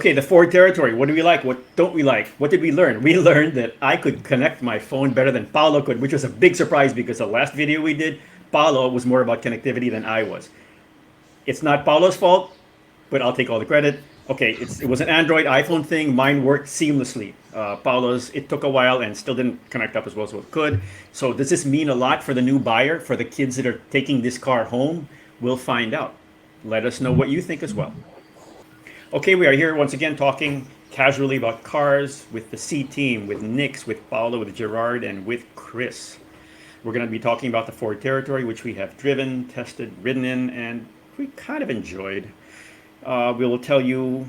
Okay, the Ford territory. What do we like? What don't we like? What did we learn? We learned that I could connect my phone better than Paolo could, which was a big surprise because the last video we did, Paolo was more about connectivity than I was. It's not Paolo's fault, but I'll take all the credit. Okay, it was an Android iPhone thing. Mine worked seamlessly. Paolo's, it took a while and still didn't connect up as well as it could. So does this mean a lot for the new buyer, for the kids that are taking this car home? We'll find out. Let us know what you think as well. Okay, we are here once again talking casually about cars with the C team, with Nix, with Paolo, with Gerard, and with Chris. We're going to be talking about the Ford Territory, which we have driven, tested, ridden in, and we kind of enjoyed. We will tell you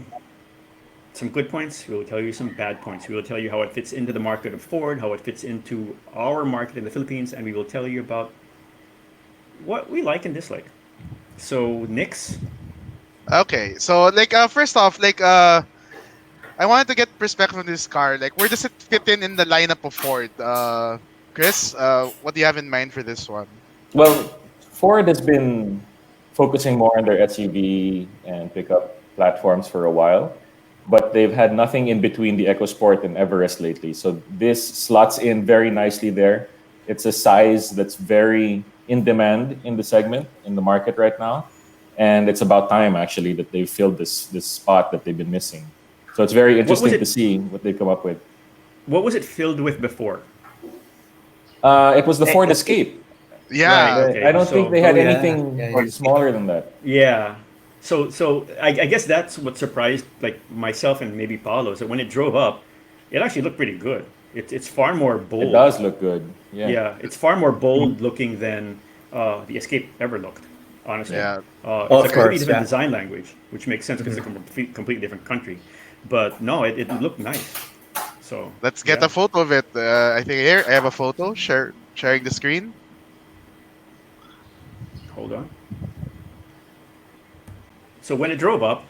some good points. We will tell you some bad points. We will tell you how it fits into the market of Ford, how it fits into our market in the Philippines, and we will tell you about what we like and dislike. So, Nix, Okay, so first off, I wanted to get perspective on this car. Like, where does it fit in the lineup of Ford? Chris, what do you have in mind for this one? Well, Ford has been focusing more on their SUV and pickup platforms for a while, but they've had nothing in between the EcoSport and Everest lately. So this slots in very nicely there. It's a size that's very in demand in the segment, in the market right now. And it's about time, actually, that they've filled this spot that they've been missing. So it's very what was interesting to it? see what they come up with. What was it filled with before? It was the Ford Escape. Escape. Right. Yeah, I Okay. don't think So they had yeah, anything yeah, yeah. smaller than that. yeah. So I guess that's what surprised like myself and maybe Paolo is that when it drove up, it actually looked pretty good. It's far more It bold. does look good. Yeah. Yeah, it's far more bold looking than the Escape ever looked. Honestly, yeah. it's a Of completely course, different yeah. design language, which makes sense because it's a completely different country. But no, it looked nice. So Let's get yeah, a photo of it. I think here I have a photo. Sharing the screen. hold on. So when it drove up,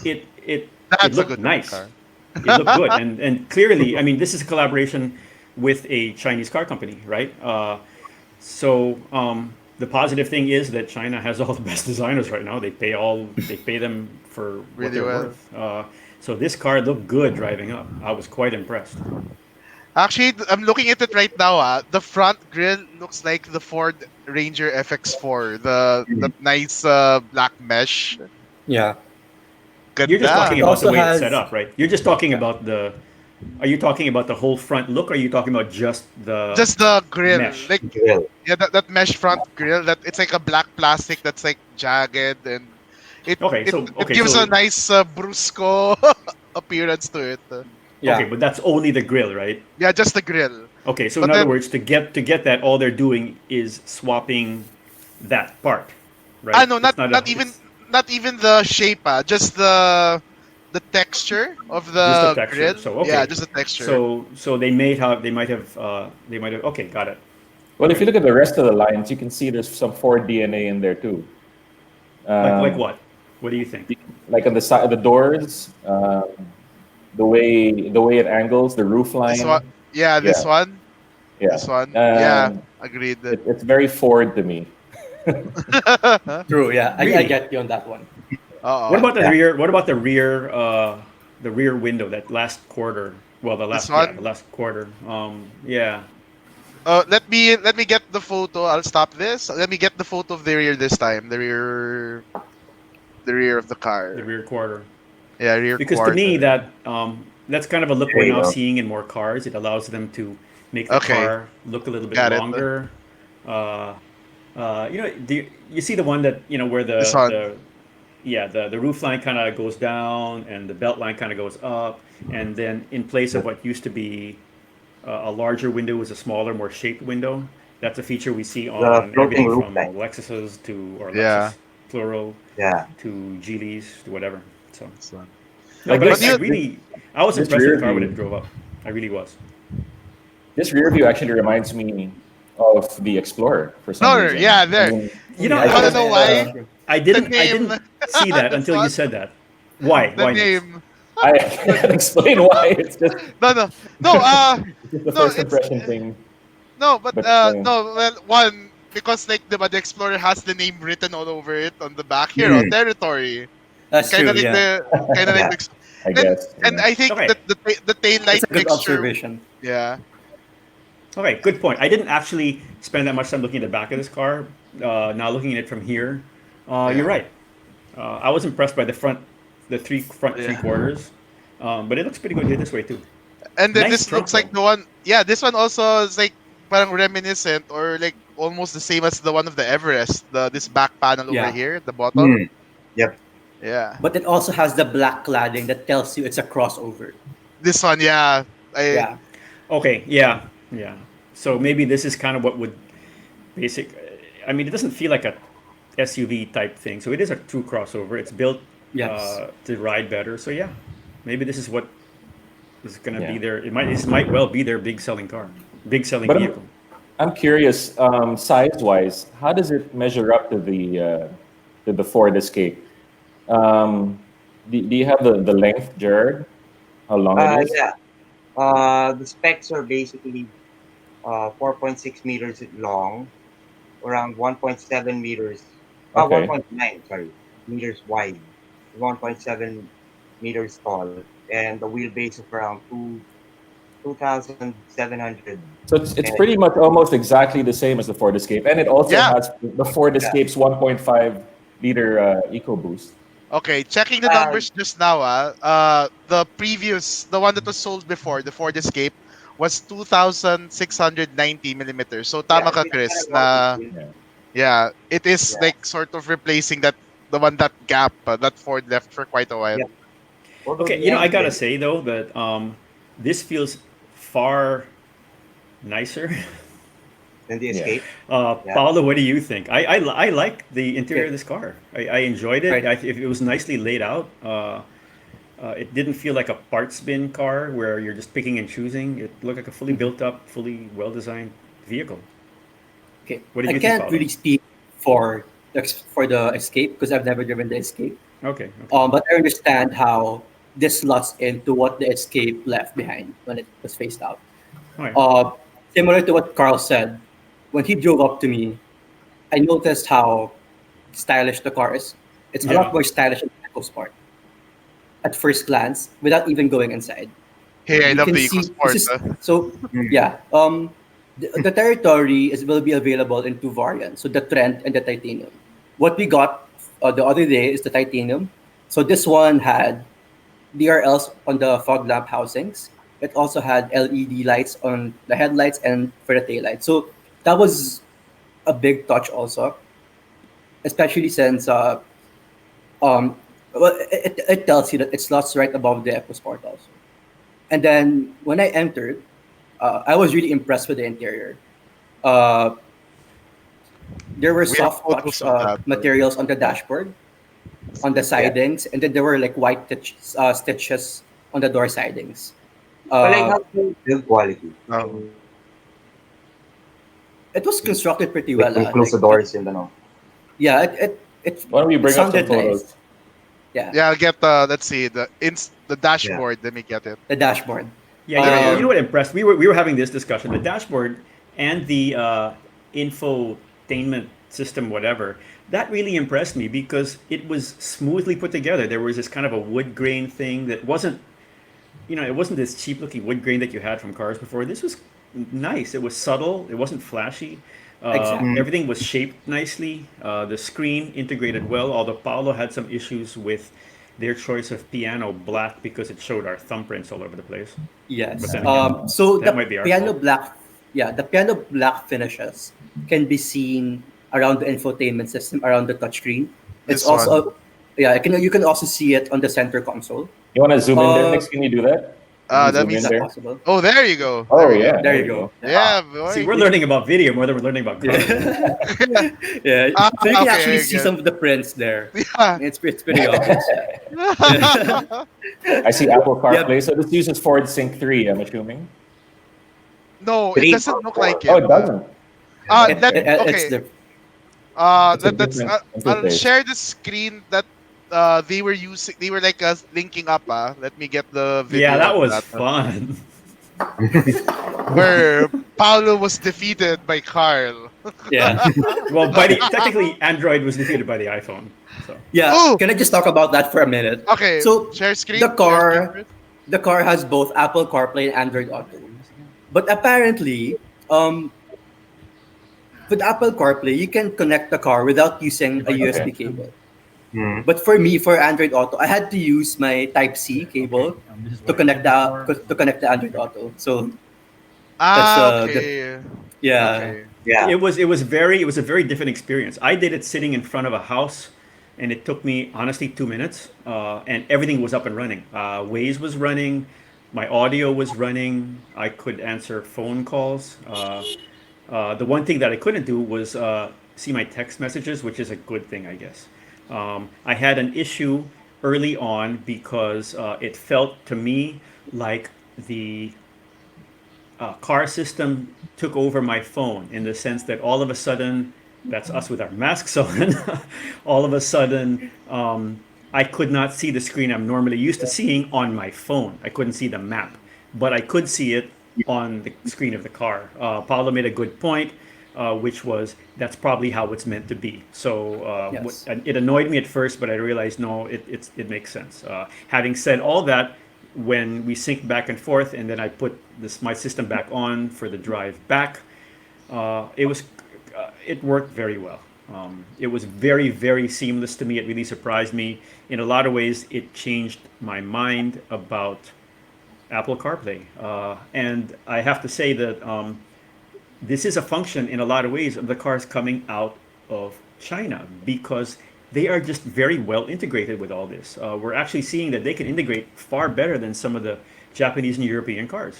it That's a looked good looking nice. car. It looked good, and clearly, I mean, this is a collaboration with a Chinese car company, right? So the positive thing is that China has all the best designers right now. They pay them for what Really they're well. worth. So this car looked good driving up. I was quite impressed. Actually, I'm looking at it right now. The front grille looks like the Ford Ranger FX4. The nice black mesh. Yeah. You're just Ganda. talking It about the also way it's set has up, right? You're just talking yeah. about the. Are you talking about the whole front look? Or are you talking about just the Just the grill, mesh? like grill. yeah, that mesh front grill. That it's like a black plastic that's like jagged, and it Okay, it, so it okay, gives a so nice brusco appearance to it. okay, Yeah. but that's only the grill, right? Yeah, just the grill. Okay, so in But other then words, to get that, all they're doing is swapping that part, right? no, It's not a it's not even the shape. Just the texture of just the the texture. grill. So Yeah, okay, just the texture. so they might have okay, got it. Well, if Okay, you look at the rest of the lines, you can see there's some Ford DNA in there too. like Um, what? What do you think? like on the side, the doors, the way it angles, the roof This one, line. yeah, Yeah, this yeah. one, yeah, Um, agreed. it's very Ford to me. True. Yeah. I Really? get you on that one. What Uh-oh. about the Yeah. rear? What about the rear window? That last quarter. Well, This the one. last quarter. Yeah. Let me get the photo. I'll stop this. Let me get the photo of the rear this time. The rear of the The car. rear quarter. Yeah, rear Because to me, quarter. that's kind of a look There we're you now go. seeing in more cars. It allows them to make the Okay, car look a little bit got it. longer. Uh, you see the one that where This the one. yeah the roof line kind of goes down and the belt line kind of goes up, and then in place of what used to be a larger window is a smaller, more shaped window. That's a feature we see The on floating everything roof from line. Lexuses to or Yeah, Lexus plural Yeah. to Geelys to whatever. So this one. no, Like but But this, you, I was this impressed with rear the car when it view, drove up. I really was. this rear view actually reminds me of the Explorer for some no, no, reason. yeah, I there. mean, You Oh know, You yeah. I wanna guess know Yeah. That's why? true. The I name. didn't see that This until you one. said that. Why? The Why, Nix? name. I The, can't explain why. It's just no, no, no. it's just the No. first impression thing. No, but But no. Well, one because like the Explorer has the name written all over it on the back here. Oh, Hmm. territory. That's Kind true. of like Yeah, kind of like Yeah. the, I and guess. and Yeah. I think Okay. that the tail light that's a good mixture. observation. Yeah. Okay, good point. I didn't actually spend that much time looking at the back of this car. Now looking at it from here, you're Yeah. right. I was impressed by the front, the three Yeah. quarters, but it looks pretty good here this way too. And then Nice this trunk looks like though. the one. Yeah, this one also is like parang reminiscent or like almost the same as the one of the Everest. This back panel over Yeah, here at the bottom. Hmm. Yep. Yeah. but it also has the black cladding that tells you it's a crossover. This one, yeah. I Yeah, Okay, yeah, yeah. So maybe this is kind of what would basic. I mean, it doesn't feel like a SUV type thing. So it is a true crossover. It's built yes. to ride better. So yeah, maybe this is what is going to be Yeah. their. This might well be their big selling car, big selling But vehicle. I'm curious, size-wise, how does it measure up to the Ford Escape? Um, do you have the length, Jared? How long it is? Yeah. The specs are basically 4.6 meters long, around 1.7 meters, Okay. 1.9, sorry, meters wide, 1.7 meters tall, and the wheelbase of around 2,700. So it's And pretty much almost exactly the same as the Ford Escape, and it also yeah. has the Ford yeah, Escape's 1.5 liter EcoBoost. Okay, checking the uh, numbers just now, the one that was sold before, the Ford Escape, was 2,690 millimeters. So yeah, tama ka, it's kind Chris, of long na between. Yeah. yeah, it is Yeah, like sort of replacing that gap that Ford left for quite a while. yeah. Although Okay, the I gotta engine, say though that this feels far nicer. then the Yeah. Escape, yeah, Paolo, what do you think? I like the interior of Okay. this car. I enjoyed it. Right. It was nicely laid out. It didn't feel like a parts bin car where you're just picking and choosing. It looked like a fully Mhm. built up, fully well designed vehicle. Okay. What did I you think, can't Paolo? really speak for the Escape because I've never driven the Escape. Okay, okay. But I understand how this slots into what the Escape left behind when it was phased out. All right. Uh, Similar to what Carl said, when he drove up to me, I noticed how stylish the car is. It's a lot Yeah. more stylish than EcoSport at first glance without even going inside. Hey, I You love can the see this EcoSport. is so mm, yeah. The territory is will be available in two variants, so the Trent and the Titanium. What we got the other day is the Titanium. So this one had DRLs on the fog lamp housings. It also had LED lights on the headlights and for the taillights. So that was a big touch also, especially since um, well, it tells you that it slots right above the EcoSport also. And then when I entered, I was really impressed with the interior. Uh, there were We have soft photos touch of that. materials on the dashboard, on the Yeah. sidings, and then there were like white stitches on the door sidings. but like Uh, how's the build quality? Um, it was constructed pretty Like well. when you close the doors and then all. Yeah, Why don't you it bring up some sounded nice. photos? Yeah, yeah, I'll get the let's see the Yeah. dashboard. Let me get it. the dashboard. Yeah, There we you know go. what impressed? We were having this discussion. The dashboard and the infotainment system, whatever, that really impressed me because it was smoothly put together. There was this kind of a wood grain thing that wasn't, it wasn't this cheap looking wood grain that you had from cars before. This was nice. It was subtle. It wasn't flashy. Exactly. Mm, Everything was shaped nicely. The screen integrated well, although Paolo had some issues with their choice of piano black because it showed our thumbprints all over the place. But Yes. then again, So that the might be our piano fault. black, yeah, the piano black finishes can be seen around the infotainment system, around the touchscreen. It's This one. also, yeah, you can also see it on the center console. You want to zoom in there Uh, next? Can you do that? Can you Let zoom me. is in s- that there? possible? Oh, there you go. There Oh we go. yeah, There there you you go. go. Yeah. Yeah, See, boy. we're learning about video more than we're learning about cars. Yeah. So you can actually Okay, see good. some of the prints there. Yeah. It's pretty obvious. Yeah. I see Apple Yeah. CarPlay. So this uses Ford Sync 3, I'm assuming. No, it three doesn't or look like four. Oh, it. it doesn't. Let Okay. It's okay. the It's a Let's different I'll interface. share the screen that they were using. They were like linking up. Let me get the Yeah, video that of was that fun. where Paulo was defeated by Carl. Yeah. Well, technically, Android was defeated by the iPhone. So Yeah. Oh, Can I just talk about that for a minute? okay. So Share screen. the Share screen car, first. the car has both Apple CarPlay and Android Auto. But apparently, with Apple CarPlay, you can connect the car without using a USB Okay. cable. Mhm. But for me, for Android Auto, I had to use my Type C cable to connect the Android Auto. So that's Ah, that, okay. yeah. Okay. Yeah. it was a very different experience. I did it sitting in front of a house, and it took me honestly 2 minutes, and everything was up and running. Waze was running, my audio was running. I could answer phone calls. The one thing that I couldn't do was see my text messages, which is a good thing, I guess. I had an issue early on because it felt to me like the car system took over my phone in the sense that all of a sudden, that's us with our masks on, all of a sudden, I could not see the screen I'm normally used to seeing on my phone. I couldn't see the map, but I could see it on the screen of the car. Paulo made a good point, which was that's probably how it's meant to be. So Yes. it annoyed me at first, but I realized no, it makes sense. Having said all that, when we sync back and forth, and then I put my system back on for the drive back, it worked very well. It was very seamless to me. It really surprised me. In a lot of ways, it changed my mind about Apple CarPlay. And I have to say that this is a function in a lot of ways of the cars coming out of China because they are just very well integrated with all this. We're actually seeing that they can integrate far better than some of the Japanese and European cars.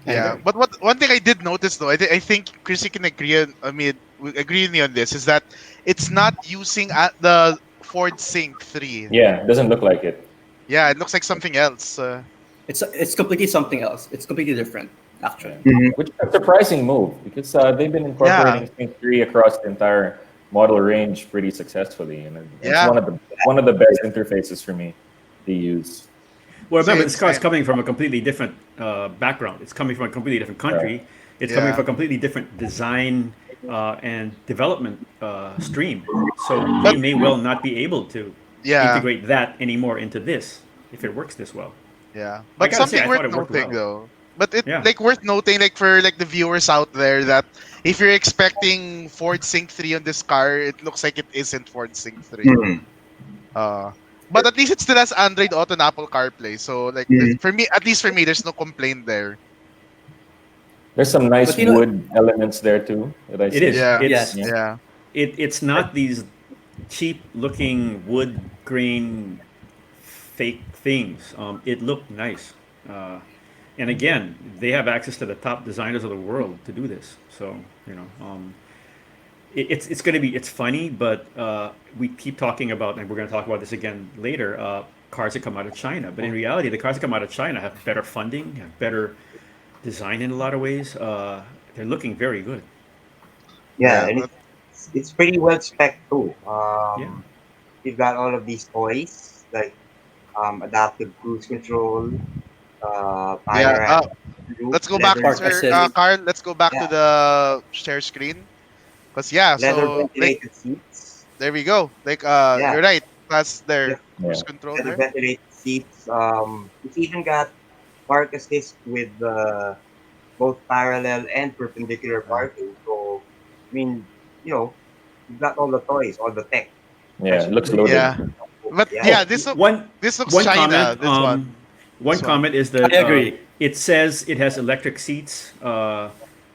Yeah, agree. but one thing I did notice though, I think Chrissy can agree. I mean, we agree with me on this is that it's not using the Ford Sync 3. Yeah, it doesn't look like it. Yeah, it looks like something else. It's completely something else. It's completely different, Yeah. actually. Mhm. Which is a surprising move because they've been Yeah, incorporating Sync 3 across the entire model range pretty successfully, and it's yeah. one of the best interfaces for me to use. Well, remember, Same, this car is same. coming from a completely different background. It's coming from a completely different Right. country. It's coming Yeah, from a completely different design and development stream. So they but may well not be able to yeah, integrate that anymore into this if it works this well. yeah. I But gotta say, something I worth thought it worked noting well. though. But it Yeah. like worth noting like for like the viewers out there that if you're expecting Ford Sync 3 on this car, it looks like it isn't Ford Sync 3. Mhm. Uh, but at least it still has Android Auto and Apple CarPlay. So like Mhm. for me, at least for me, there's no complaint there. There's some nice But you know, wood elements there too that I It is. see. Yeah, It's yes. Yeah. yeah, it's not these cheap looking wood grain fake things. It looked nice. And again, they have access to the top designers of the world to do this. So it's going to be it's funny, but we keep talking about, and we're going to talk about this again later. Cars that come out of China, but in reality, the cars that come out of China have better funding, have better design in a lot of ways. They're looking very good. Yeah, yeah. and But it's pretty well spec too. Yeah. You've got all of these toys like adaptive cruise control, yeah. panoramic roof, Let's go back, leather Park sir. assist. Carl. Let's go back to yeah, the share screen. Cause yeah, leather so like ventilated seats. there we go. Like Yeah, you're right. That's yeah, there. Yeah. Cruise control leather there. ventilated seats. It's even got park assist with both parallel and perpendicular parking. So, I mean, you know, you've got all the toys, all the tech. Yeah, it looks Actually, loaded. Yeah, but Yeah. yeah, oh, one this looks one China. comment. This one. One This one. comment is I that agree. it says it has electric seats, Oh,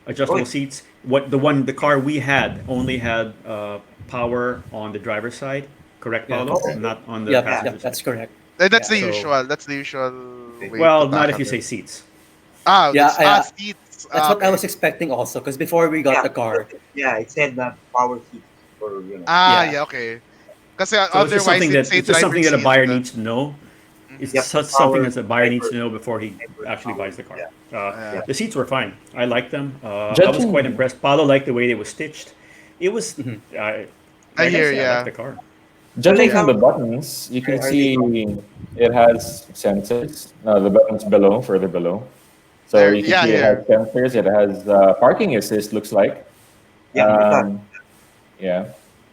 adjustable seats. The car we had only had power on the driver's side, correct, Yeah. Paulo? okay. Not on the Yep. Yeah. passenger Yep. side. That's correct. That's Yeah. the So, usual. That's the usual Okay. way to well, not if tackle you it. say seats. Ah, Yeah. that's I, seats. that's Ah, what I okay. was expecting also. Because before we got Yeah. the car, Yeah. It said that power seats for, you know. Ah, yeah. yeah, okay. Because So otherwise it say it's just driver something that a seat. buyer needs to know. It's Mhm. Yep. such something Power that a buyer needs driver, to know before he driver actually power. buys the car. Yeah. Yeah. Yeah. The seats were fine. I liked them. I was quite Judging impressed. Paulo liked the way they were stitched. It was, Mhm. I like I hear, say, I like yeah. the car. So, Judging like, from the buttons, you can are they? see it has sensors. The buttons below, further below. So There, you can yeah, see it has here. sensors. It has parking assist. Looks like. Yeah, it does. Yeah,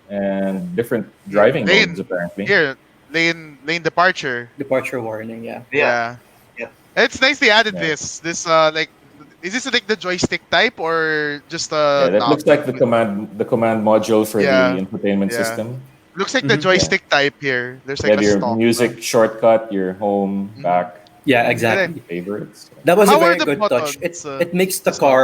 and different driving modes Lane apparently. here, lane departure. Departure warning. Yeah. Yeah, Yeah. yeah. It's nice they added Yeah. this like is this like the joystick type or just Yeah, a that knob? looks like the command module for the Yeah, infotainment yeah. system. Looks like the Mhm. Yeah, joystick type here. There's you like have a your stock. music shortcut, your home, Mhm. back, Yeah. and And then Exactly. favorites. That was a how are very the good touch. buttons? It makes the Just off. car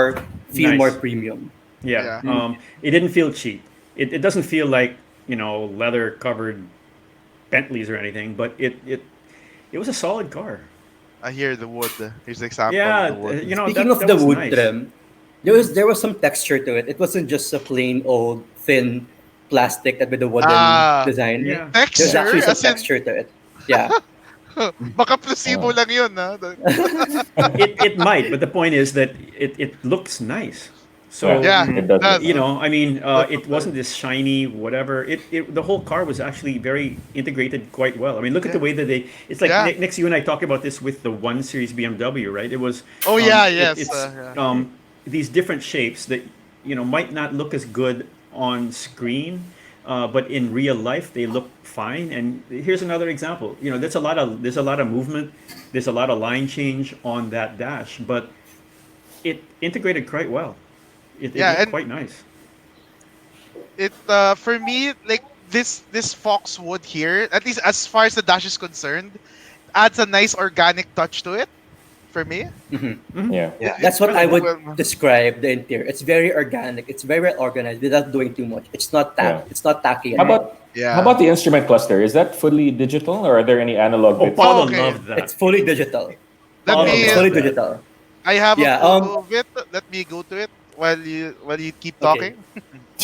feel more Nice. premium. Yeah. Yeah. It didn't feel cheap. It doesn't feel like, leather covered Bentleys or anything, but it was a solid car. I hear the wood. Here's the example of Yeah, the wood. Speaking that of that the was wood nice. trim, there was some texture to it. It wasn't just a plain old thin plastic that with a wooden Ah, design. Yeah. There's texture actually some as in texture to it. Yeah. baka placebo Oh. lang yun, ha? It might, but the point is that it looks nice. So Yeah, It does look does. nice. I mean, Does it look wasn't this shiny whatever. The whole car was actually very integrated quite well. I mean, look at the Yeah. way that it's like Yeah. next you and I talked about this with the 1 Series BMW, right? It was Oh yeah, it, yes. it's Yeah. these different shapes that might not look as good on screen, but in real life they look fine. And here's another example. There's a lot of movement, there's a lot of line change on that dash, but it integrated quite well. It Yeah, looked and quite nice. it for me like this foxwood here, at least as far as the dash is concerned, adds a nice organic touch to it for me. Yeah. Yeah. That's what I would Well, describe the interior. It's very organic. It's very well organized without doing too much. It's not Yeah. It's not tacky. How about Yeah. how about the instrument cluster? Is that fully digital, or are there any analog Oh, bits? Paulo okay. loved that. It's fully digital. Let Paulo me It's loved fully that. digital. I have Yeah, a photo of it. Let me go to it while you keep Okay. talking.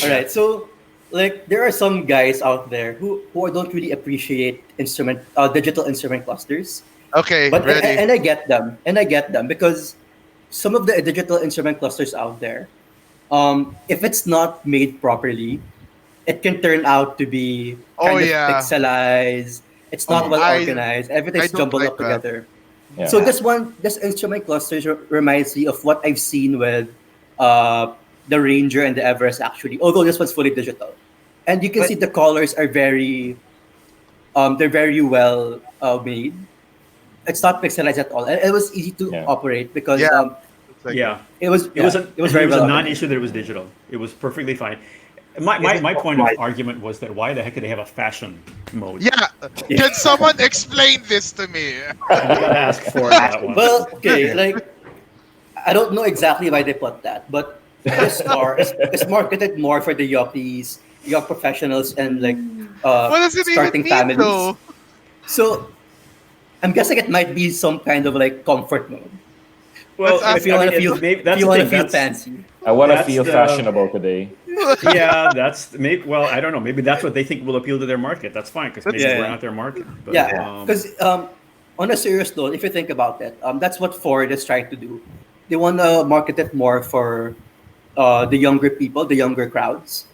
All right. So, like, there are some guys out there who don't really appreciate digital instrument clusters. Okay, But ready. and I get them, because some of the digital instrument clusters out there, if it's not made properly, it can turn out to be Oh kind of yeah. pixelized. It's not well I organized. I Everything's don't jumbled like up that. together. Yeah. So this instrument clusters reminds me of what I've seen with uh, the Ranger and the Everest actually. Although this one's fully digital, and you can But see the colors are they're very well made. It's not pixelized at all, and it was easy to Yeah. operate because Yeah, looks like it. Yeah, it was it was it was very it was well a organized. non-issue that it was digital. It was perfectly fine. My, is my, it my point of optimized? argument was that why the heck did they have a fashion mode? Yeah. Can someone explain this to me? You gotta ask for that one. Well, okay, like I don't know exactly why they put that, but this car is marketed more for the yuppies, young professionals, and like What does it even starting mean families. though? So I'm guessing it might be some kind of like comfort mode. Well, Let's ask- If you want to feel, that's if you the want to thing, feel that's- fancy. I want to That's feel the- fashionable today. Yeah, that's maybe. Well, I don't know. Maybe that's what they think will appeal to their market. That's fine because maybe Yeah. we're not their market. But, Yeah, because on a serious note, if you think about it, that's what Ford is trying to do. They want to market it more for the younger people, the younger crowds.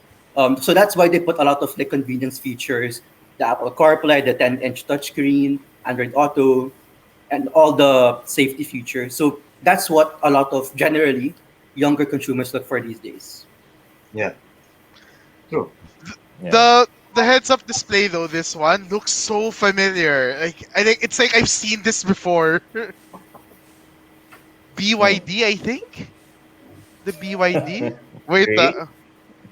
So that's why they put a lot of the convenience features, the Apple CarPlay, the 10-inch touchscreen, Android Auto, and all the safety features. So that's what a lot of generally younger consumers look for these days. Yeah. True. Yeah. The heads up display though, this one looks so familiar. Like I think it's like I've seen this before. BYD, I think. The BYD. Wait, Really?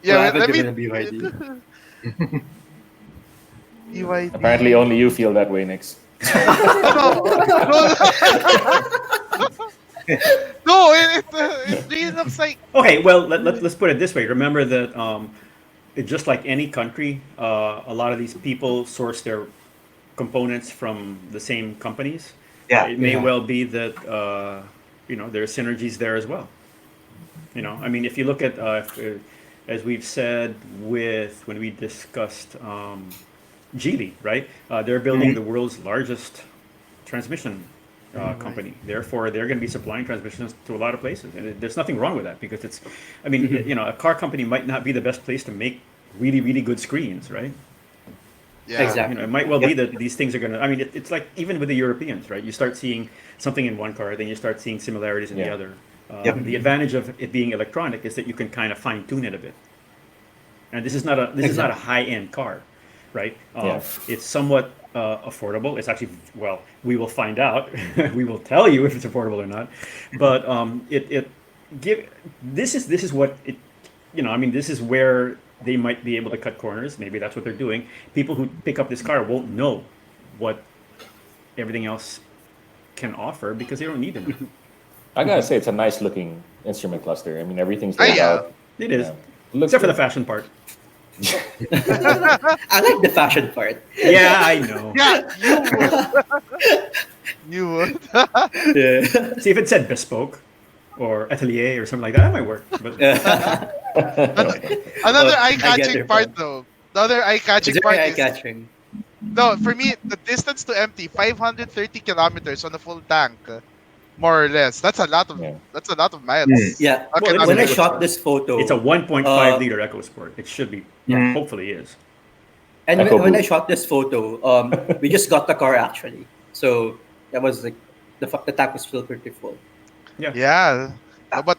yeah. Well, I Wait, haven't let me. driven a BYD. BYD. Apparently, only you feel that way, Nix. No, it really looks like. okay, well, let's put it this way. Remember that just like any country, a lot of these people source their components from the same companies. Yeah. It may Yeah. well be that there are synergies there as well. I mean, if you look at as we've said when we discussed Geely, right? They're building the world's largest transmission company. Therefore, they're going to be supplying transmissions to a lot of places, and there's nothing wrong with that because it's. I mean, a car company might not be the best place to make really, really good screens, right? Yeah. Exactly. It might well be that these things are going to. I mean, it's like even with the Europeans, right? You start seeing something in one car, then you start seeing similarities in the Yeah. other. Yep. The advantage of it being electronic is that you can kind of fine tune it a bit. and this is not a Exactly. high end car, right? Yeah. It's somewhat affordable. It's actually, well, we will find out. We will tell you if it's affordable or not. But it give this is what it, I mean, this is where they might be able to cut corners. Maybe that's what they're doing. People who pick up this car won't know what everything else can offer because they don't need them. I gotta say, it's a nice looking instrument cluster. I mean, everything's Ah, laid yeah. out. It is, Yeah. Looks except for the good. fashion part. I like the fashion part. Yeah, I know. Yeah, you would. Yeah. See, if it said bespoke or atelier or something like that, that might work. But Another I get eye-catching your part point. though. The other It's eye-catching very part eye is catching. no, for me, the distance to empty, 530 kilometers on a full tank, more or less. Yeah. That's a lot of Mm. miles. Yeah. Okay, well, it's not an When I eco miles. shot sport. this It's a photo, 1.5 uh, liter eco sport. It should be, Mm. hopefully is. and Echo when I boost. shot this photo, we just got the car actually. So that was like the tank was still pretty full. Yeah. Yeah. No, Ah, but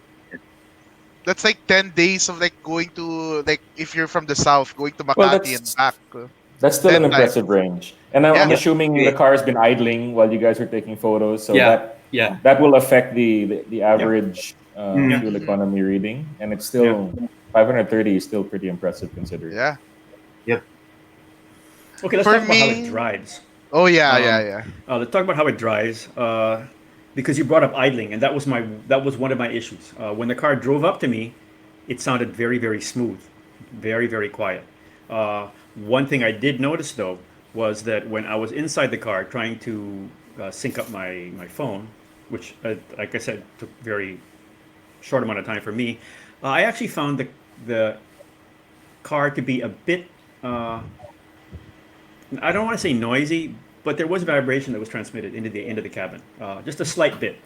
that's like 10 days of like going to like if you're from the south, going to Well, Makati and back. that's still 10 an times. impressive range. And I'm Yeah. Yeah. assuming the great. car has been idling while you guys are taking photos, so Yeah. that Yeah. that will affect the Yeah. average Mm. Yeah. fuel economy reading, and it's Yeah. still 530 is still pretty impressive considering. Yeah. Yep. Okay, let's For talk about how it me, drives. oh yeah, yeah, Um, yeah. let's talk about how it drives. Because you brought up idling, and that was one of my issues. When the car drove up to me, it sounded very, very smooth, very, very quiet. One thing I did notice though was that when I was inside the car trying to sync up my phone, which, like I said, took very short amount of time for me, I actually found the car to be a bit. I don't want to say noisy, but there was vibration that was transmitted into the end of the cabin, just a slight bit.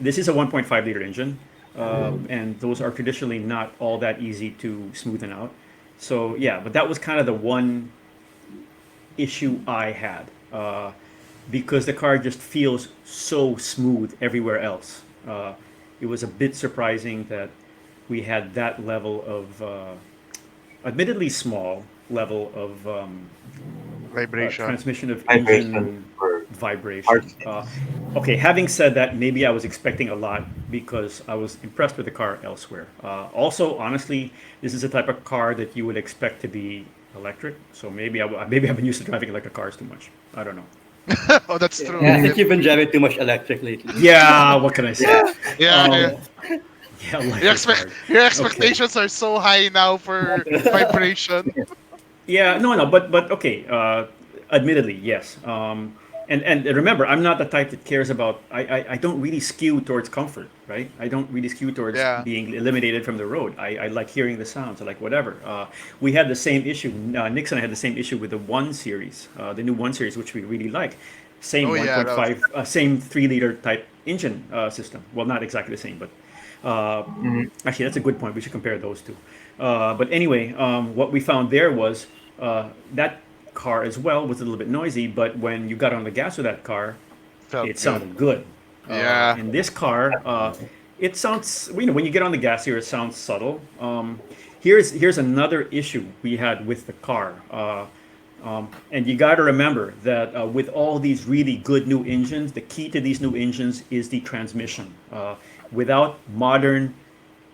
This is a 1.5 liter engine, and those are traditionally not all that easy to smoothen out. So yeah, but that was kind of the one issue I had, because the car just feels so smooth everywhere else. It was a bit surprising that we had that level of, admittedly small level of Vibration. transmission of Vibration engine for vibration. parts. Okay, having said that, maybe I was expecting a lot because I was impressed with the car elsewhere. Also, honestly, this is a type of car that you would expect to be electric. So maybe I've been used to driving electric cars too much. I don't know. Oh, that's true. Yeah, I Yeah, think you've been driving too much electric lately. Yeah, what can I say? yeah. Um, Yeah. yeah, Your, electric expect- cars. your Okay. expectations are so high now for vibration. Yeah, no, but okay. Admittedly, yes. And remember, I'm not the type that cares about. I don't really skew towards comfort, right? I don't really skew towards Yeah. being eliminated from the road. I like hearing the sounds. I like whatever. We had the same issue. Nix and I had the same issue with the One Series, the new One Series, which we really like. Same Oh yeah, that was 1.5, same 3 liter type engine system. Well, not exactly the same, but Mhm. actually, that's a good point. We should compare those two. But anyway, what we found there was that car as well was a little bit noisy, but when you got on the gas with that car, felt it good. sounded good. Yeah. In this car, it sounds, when you get on the gas here, it sounds subtle. Here's another issue we had with the car. And you got to remember that with all these really good new engines, the key to these new engines is the transmission. Without modern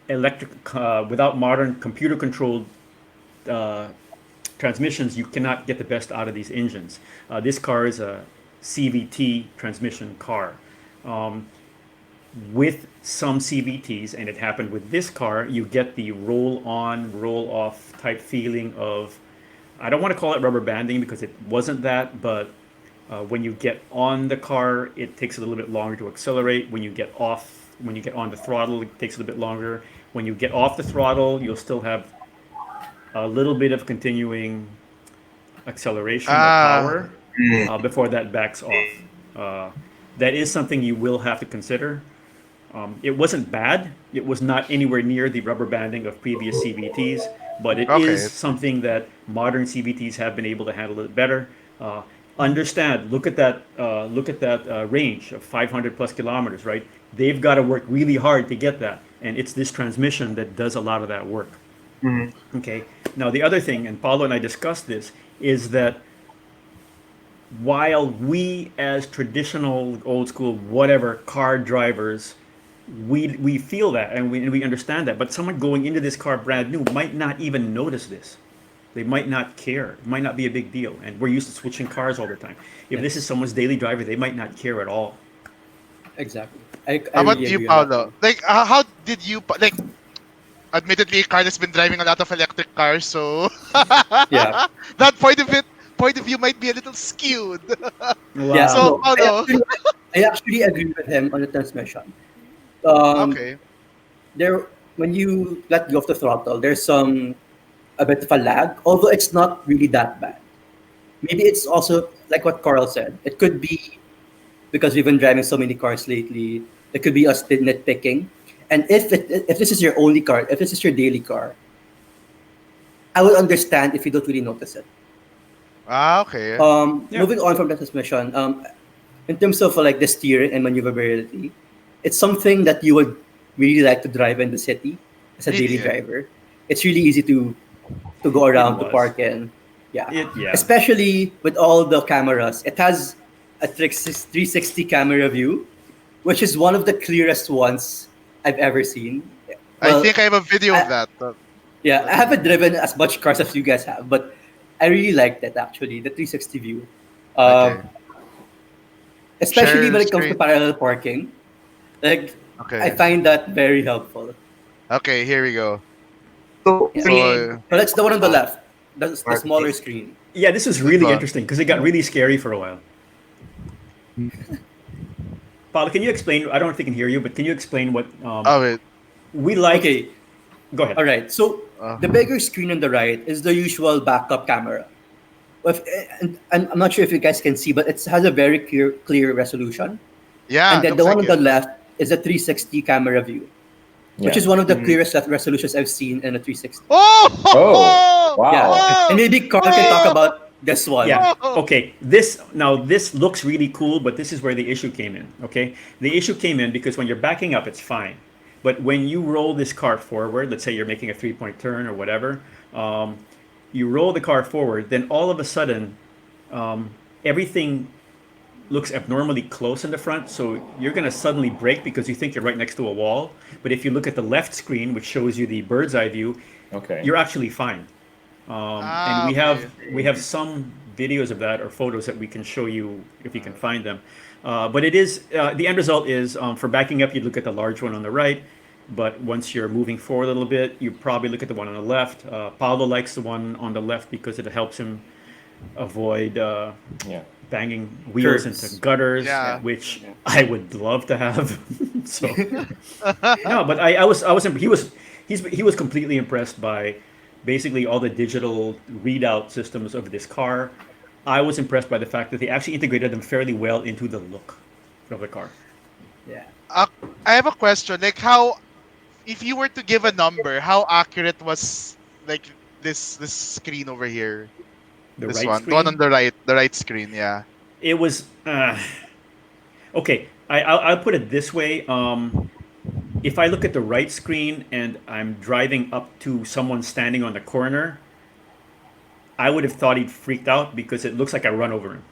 without modern computer-controlled uh, transmissions, you cannot get the best out of these engines. This car is a CVT transmission car. With some CVTs, and it happened with this car, you get the roll-on, roll-off type feeling of, I don't want to call it rubber banding because it wasn't that, but when you get on the car, it takes a little bit longer to accelerate. When you get on the throttle, it takes a little bit longer. When you get off the throttle, you'll still have a little bit of continuing acceleration or Ah, power Mm. before that backs off. Uh, that is something you will have to consider. It wasn't bad. It was not anywhere near the rubber banding of previous CVTs, but it is okay. something that modern CVTs have been able to handle it better. Uh, Understand? Look at that. Look at that range of 500 plus kilometers. Right? They've got to work really hard to get that, and it's this transmission that does a lot of that work. Mhm. Okay. Now the other thing, and Paulo and I discussed this, is that while we as traditional old school whatever car drivers we feel that and we understand that, but someone going into this car brand new might not even notice this. They might not care. It might not be a big deal, and we're used to switching cars all the time. If this is someone's daily driver, they might not care at all. Exactly. How I about really you, agree on that Paolo? one. Like, how did you like? Admittedly, Carl has been driving a lot of electric cars, so Yeah. that point of view might be a little skewed. Yeah. Wow. So, No, Paolo, I actually agree with him on the transmission. Um, okay, there, when you let go of the throttle, there's a bit of a lag, although it's not really that bad. Maybe it's also like what Carl said. It could be because we've been driving so many cars lately. It could be us nitpicking. And if this is your only car, if this is your daily car, I would understand if you don't really notice it. okay, Yeah. Moving on from the transmission, in terms of like the steering and maneuverability, it's something that you would really like to drive in the city as a daily really, driver. It's really easy to go It around to was. park in. Yeah. Yeah. Especially with all the cameras. It has a 360 camera view, which is one of the clearest ones I've ever seen. I Well, think I have a video of I, that. yeah, I But haven't driven as much cars as you guys have, but I really liked it actually, the 360 view. okay, Um, Especially share when it comes to screen. parallel parking. Like, I Okay, find that very helpful. okay, here we go. So Yeah. three So So that's the one on the uh, left. That's the Mark smaller assist. screen. Yeah, this was this really one. interesting because it got really scary for a while. Paolo, can you explain? I don't know if they can hear you, but can you explain what Oh wait, we liked? Okay, Go ahead. all right. So uh, the bigger screen on the right is the usual backup camera. If, and I'm not sure if you guys can see, but it has a very clear resolution. And yeah, then the looks one like on the it. left is a 360 camera view, which Yeah. is one of the Mhm. clearest resolutions I've seen in a 360. Oh, Oh, Yeah, wow. and oh, maybe Carl can talk oh, about this one. Yeah. oh. Okay. This looks really cool, but this is where the issue came in. Okay. The issue came in because when you're backing up, it's fine, but when you roll this car forward, let's say you're making a 3-point turn or whatever, um, you roll the car forward, then all of a sudden, everything looks abnormally close in the front, so you're going to suddenly brake because you think you're right next to a wall. But if you look at the left screen, which shows you the bird's eye view, Okay. you're actually fine. And Ah, okay. we have some videos of that or photos that we can show you if you can find them. But it is the end result is for backing up, you look at the large one on the right. But once you're moving forward a little bit, you probably look at the one on the left. Paulo likes the one on the left because it helps him avoid Yeah. banging wheels Curves. into gutters, Yeah. which I would love to have. So no, but I was he was completely impressed by basically all the digital readout systems of this car. I was impressed by the fact that they actually integrated them fairly well into the look of the car. Yeah. Uh, I have a question. Like, how, if you were to give a number, how accurate was like this screen over here? The This right one, the one on screen, the right screen. Yeah. it was okay. I'll put it this way. If I look at the right screen and I'm driving up to someone standing on the corner, I would have thought he'd freaked out because it looks like I run over him.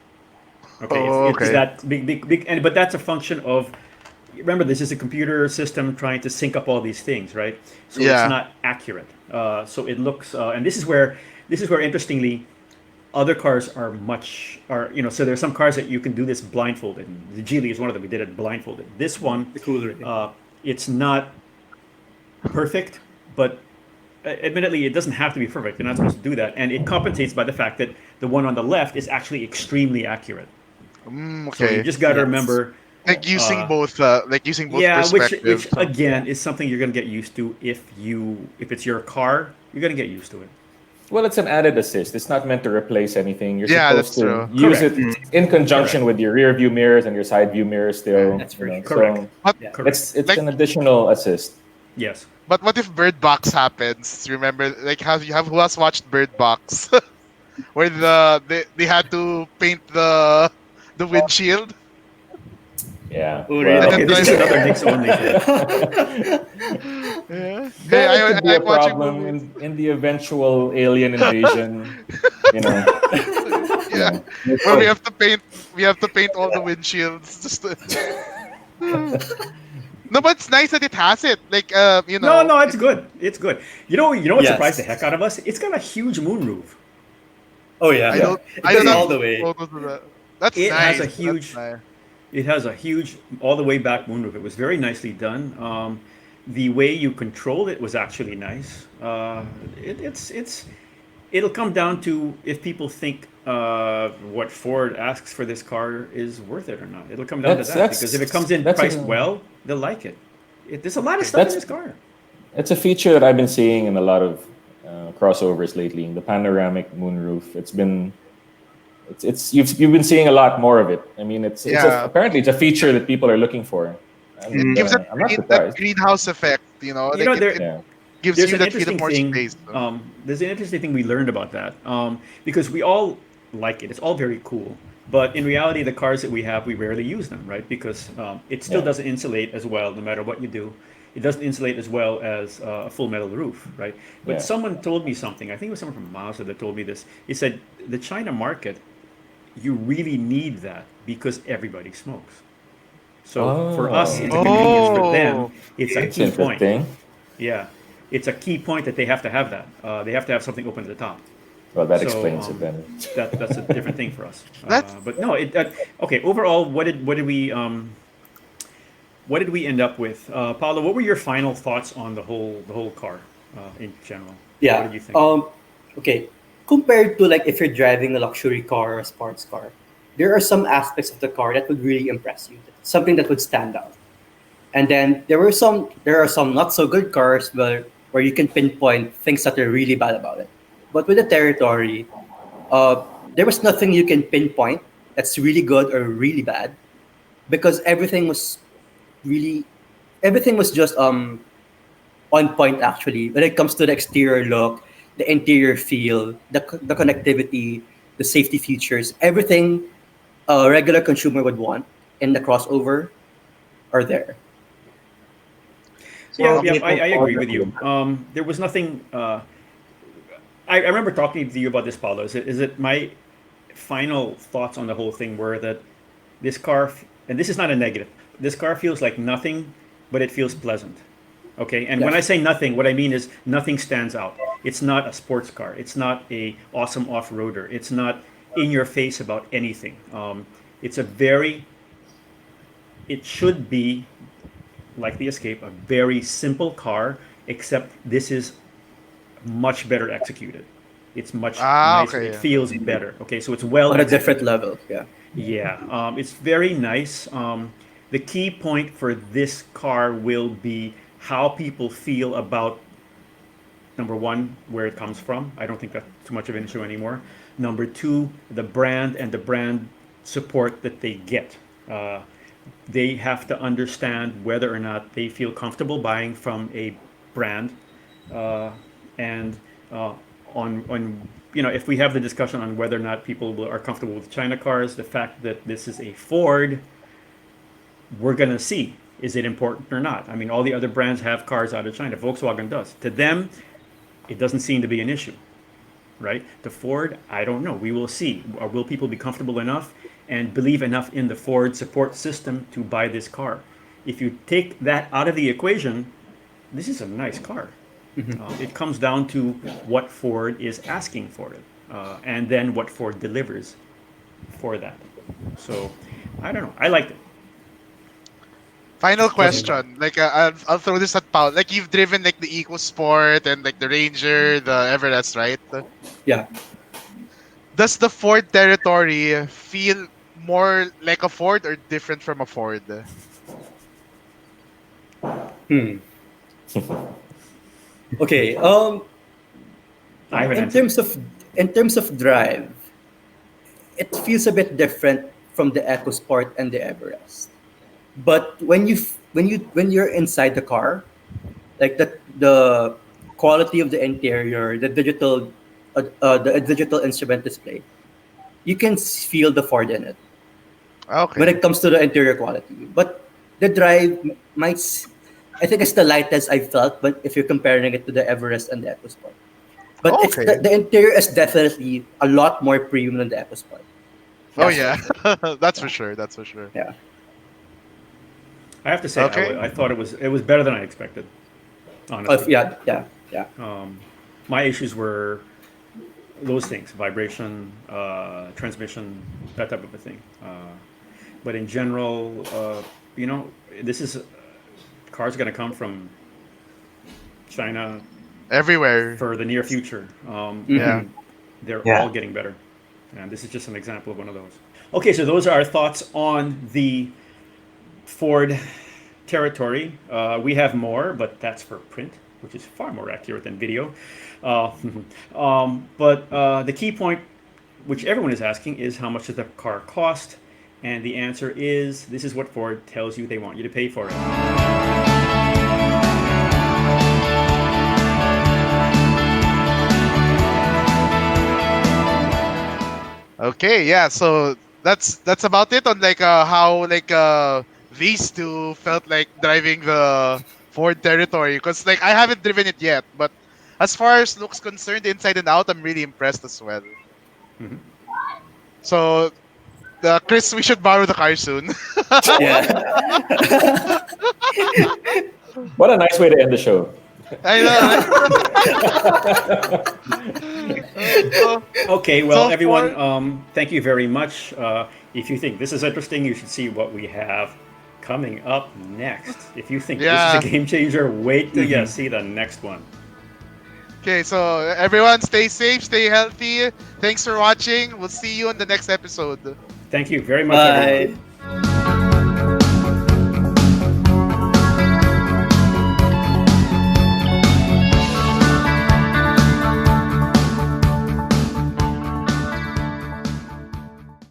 Okay, Oh, it's okay. that big, and but that's a function of. Remember, this is a computer system trying to sync up all these things, right? So it's Yeah. not accurate. So it looks, and this is where interestingly, other cars are much are so there's some cars that you can do this blindfolded. The Geely is one of them. We did it blindfolded. This one, The cooler. it's not perfect, but admittedly, it doesn't have to be perfect. You're not supposed to do that, and it compensates by the fact that the one on the left is actually extremely accurate. So you Okay. just got to Yes. remember, Like using both yeah, which perspectives. again is something you're gonna get used to if it's your car, you're gonna get used to it. Well, it's an added assist. It's not meant to replace anything. You're Yeah, supposed that's to true. use Correct. it in conjunction with your rear view mirrors and your side view mirrors still. That's for you know, sure. Correct. So But Yeah. Correct. it's like, an additional assist. Yes. but what if Bird Box happens? Remember, like, have who has watched Bird Box, where they had to paint the windshield? Yeah. Oh, Well, really? Okay, this is then- another Nick's only thing. Yeah. Hey, That could be a I'm watching problem movies. in the eventual alien invasion. You know, Yeah, you where could. we have to paint all the windshields. Just no, but it's nice that it has it. Like No, no, it's good. It's good. You know what surprised the Yes. heck out of us? It's got a huge moonroof. Oh yeah. I Yeah. don't It I don't goes have all It, the way. photos of that. That's it has a nice. That's huge nice. It has a huge all the way back moonroof. It was very nicely done. The way you control it was actually nice. It'll come down to if people think what Ford asks for this car is worth it or not. It'll come down to That's that because if it comes in that's priced a well, they'll like it. There's a lot of Okay. stuff in that's this car. It's a feature that I've been seeing in a lot of crossovers lately. The panoramic moonroof. It's you've been seeing a lot more of it. I mean, Yeah, apparently it's a feature that people are looking for, it and gives I'm not that surprised. greenhouse effect. You know, Like there it Yeah, gives there's you an that feeling interesting more thing. space. There's an interesting thing we learned about that because we all like it. It's all very cool, but in reality, the cars that we have, we rarely use them, right? Because it still yeah, doesn't insulate as well, no matter what you do. It doesn't insulate as well as a full metal roof, right? But yeah. someone told me something. I think it was someone from Mazda that told me this. He said the China market, you really need that because everybody smokes. So for us, it's a Oh, convenience. For them, Oh, it's a that's key point. interesting. Yeah, it's a key point that they have to have that. They have to have something open at the top. Well, that So explains it then. that's a different thing for us. that's But no, okay. Overall, what did we end up with, Paulo? What were your final thoughts on the whole car in general? What Yeah. did you think? Okay. Compared to like if you're driving a luxury car or a sports car, there are some aspects of the car that would really impress you. Something that would stand out. And then there are some not so good cars where you can pinpoint things that are really bad about it. But with the territory, uh, there was nothing you can pinpoint that's really good or really bad because really everything was just on point actually when it comes to the exterior look, the interior feel, the connectivity, the safety features, everything a regular consumer would want in the crossover are there. Yeah, So yeah, I agree with you. basically, There was nothing. I remember talking to you about this, Paulo. Is it my final thoughts on the whole thing were that this car, and this is not a negative, this car feels like nothing, but it feels pleasant. Okay, and when Yeah. I say nothing, what I mean is nothing stands out. It's not a sports car. It's not a awesome off-roader. It's not in your face about anything. It's a very, it should be like the Escape, a very simple car, except this is much better executed. It's much nicer. okay. It Yeah. feels better. Okay, so it's well On a different executed. level. Yeah. Yeah, it's very nice. The key point for this car will be how people feel about number one, where it comes from. I don't think that's too much of an issue anymore. Number two, the brand and the brand support that they get. Uh, they have to understand whether or not they feel comfortable buying from a brand, uh, and on if we have the discussion on whether or not are comfortable with China cars, the fact that this is a Ford, we're going to see, is it important or not. I mean, all the other brands have cars out of China. Volkswagen does. To them, it doesn't seem to be an issue, right? To Ford, I don't know. We will see. Or will people be comfortable enough and believe enough in the Ford support system to buy this car? If you take that out of the equation, this is a nice car. It comes down to what Ford is asking for it, and then what Ford delivers for that. So, I don't know. I liked it. Final Wasn't bad. question. Like I'll throw this at Paul. Like you've driven like the EcoSport and like the Ranger, the Everest, right? Yeah. Does the Ford territory feel more like a Ford or different from a Ford? Hmm. Okay. I have an In answer. terms of in terms of drive, it feels a bit different from the EcoSport and the Everest. But when you're inside the car, like the quality of the interior, the digital instrument display, you can feel the Ford in it when Okay. it comes to the interior quality. But the drive might s- I think it's the lightest I've felt, but if you're comparing it to the Everest and the EcoSport. But it's Okay. the interior is definitely a lot more premium than the EcoSport. Oh That's yeah, for sure. that's for sure. That's for sure. Yeah. I have to say, Okay. I thought it was better than I expected. Oh, Honestly, yeah. my issues were those things: vibration, transmission, that type of a thing. But in general, this is cars going to come from China Everywhere. for the near future. Yeah. And they're Yeah. all getting better. And this is just an example of one of those. Okay, so those are our thoughts on the Ford Territory. We have more, but that's for print, which is far more accurate than video. Uh, but the key point, which everyone is asking, is how much does the car cost? And the answer is this is what Ford tells you they want you to pay for it. Okay, yeah. So that's about it on like how like these two felt like driving the Ford Territory, because like I haven't driven it yet, but as far as looks concerned, inside and out, I'm really impressed as well. Mhm. So, Chris, we should borrow the car soon. Yeah. What a nice way to end the show. I know. Okay, well, So everyone, for thank you very much. If you think this is interesting, you should see what we have coming up next. If you think this Yeah. is a game changer, wait till you see the next one. Okay, so everyone, stay safe, stay healthy. Thanks for watching. We'll see you in the next episode. Thank you very much, everyone. Bye.